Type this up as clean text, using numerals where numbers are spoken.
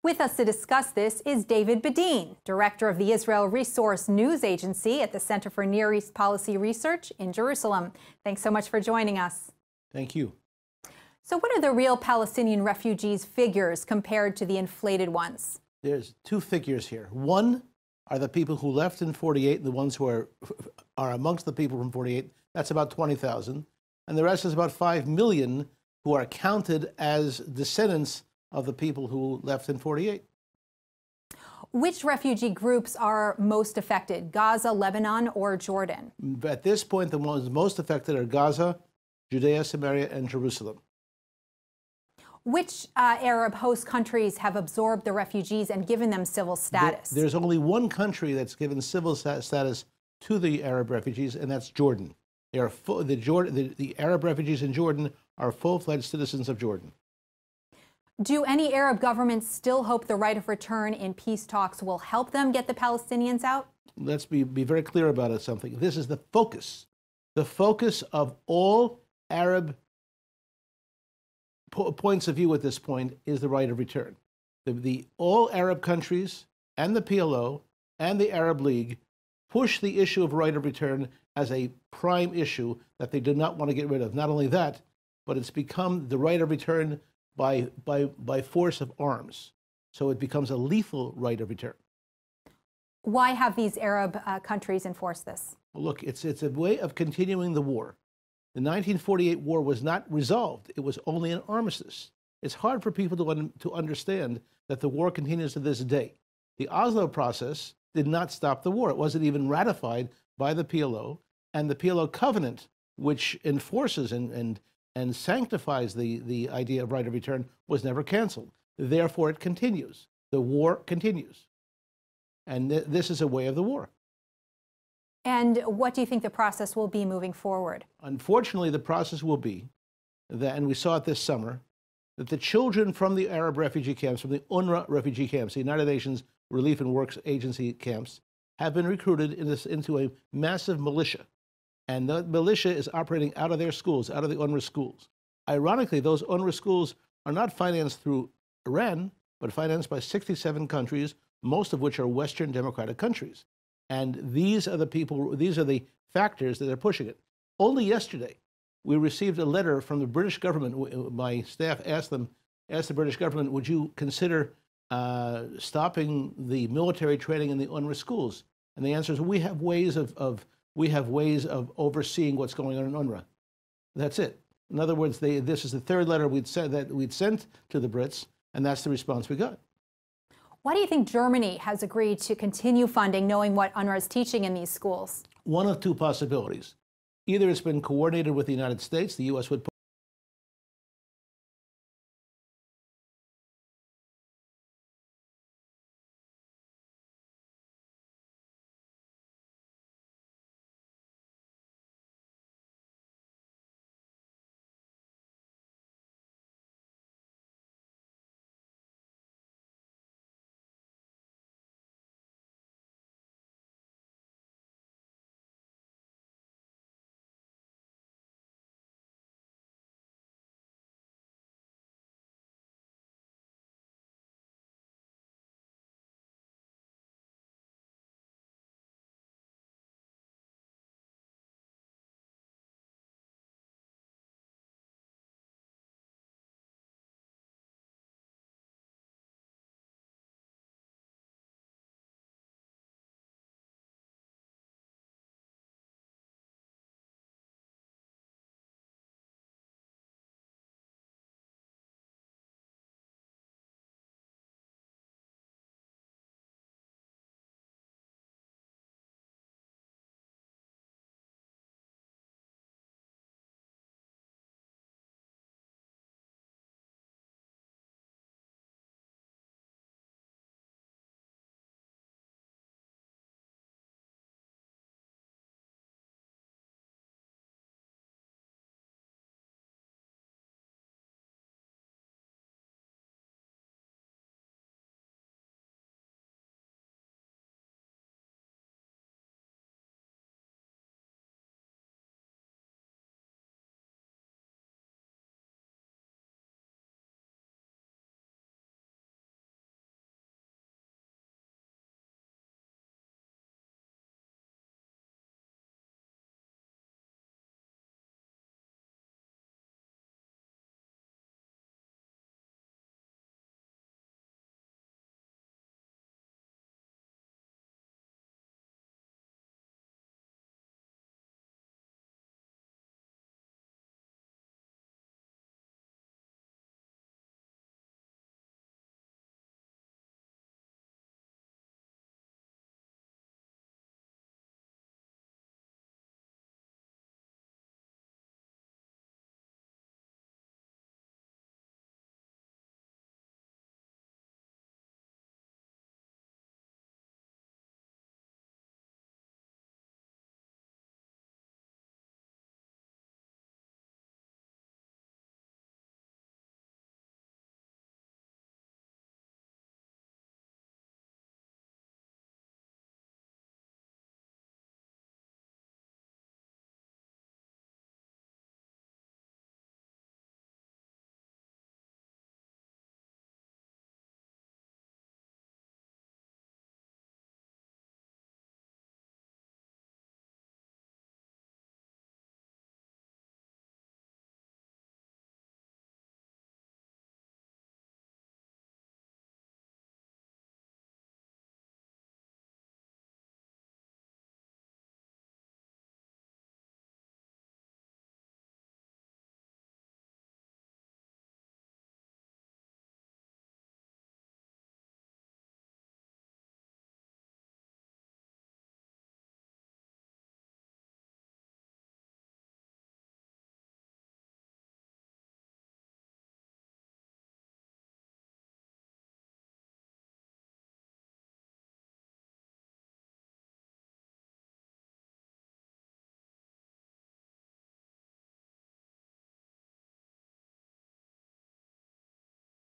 With us to discuss this is David Bedein, director of the Israel Resource News Agency at the Center for Near East Policy Research in Jerusalem. Thanks so much for joining us. Thank you. So what are the real Palestinian refugees figures compared to the inflated ones? There's two figures here. One are the people who left in 48, and the ones who are amongst the people from 48. That's about 20,000. And the rest is about 5 million who are counted as descendants of the people who left in 48. Which refugee groups are most affected, Gaza, Lebanon, or Jordan? At this point, the ones most affected are Gaza, Judea, Samaria, and Jerusalem. Which Arab host countries have absorbed the refugees and given them civil status? There's only one country that's given civil status to the Arab refugees, and that's Jordan. They are the Arab refugees in Jordan are full-fledged citizens of Jordan. Do any Arab governments still hope the right of return in peace talks will help them get the Palestinians out? Let's be very clear about something. This is the focus. The focus of all Arab points of view at this point is the right of return. All Arab countries and the PLO and the Arab League push the issue of right of return as a prime issue that they do not want to get rid of. Not only that, but it's become the right of return by force of arms. So it becomes a lethal right of return. Why have these Arab countries enforced this? Well, look, it's a way of continuing the war. The 1948 war was not resolved. It was only an armistice. It's hard for people to understand that the war continues to this day. The Oslo process did not stop the war. It wasn't even ratified by the PLO. And the PLO covenant, which enforces and sanctifies the idea of right of return, was never canceled. Therefore, it continues. The war continues. And this is a way of the war. And what do you think the process will be moving forward? Unfortunately, the process will be that, and we saw it this summer, that the children from the Arab refugee camps, from the UNRWA refugee camps, the United Nations Relief and Works Agency camps, have been recruited into a massive militia. And the militia is operating out of their schools, out of the UNRWA schools. Ironically, those UNRWA schools are not financed through Iran, but financed by 67 countries, most of which are Western democratic countries. And these are the factors that are pushing it. Only yesterday, we received a letter from the British government. My staff asked the British government, would you consider stopping the military training in the UNRWA schools? And the answer is, we have ways of overseeing what's going on in UNRWA. That's it. In other words, this is the third letter we'd sent to the Brits, and that's the response we got. Why do you think Germany has agreed to continue funding, knowing what UNRWA is teaching in these schools? One of two possibilities. Either it's been coordinated with the United States, the U.S. would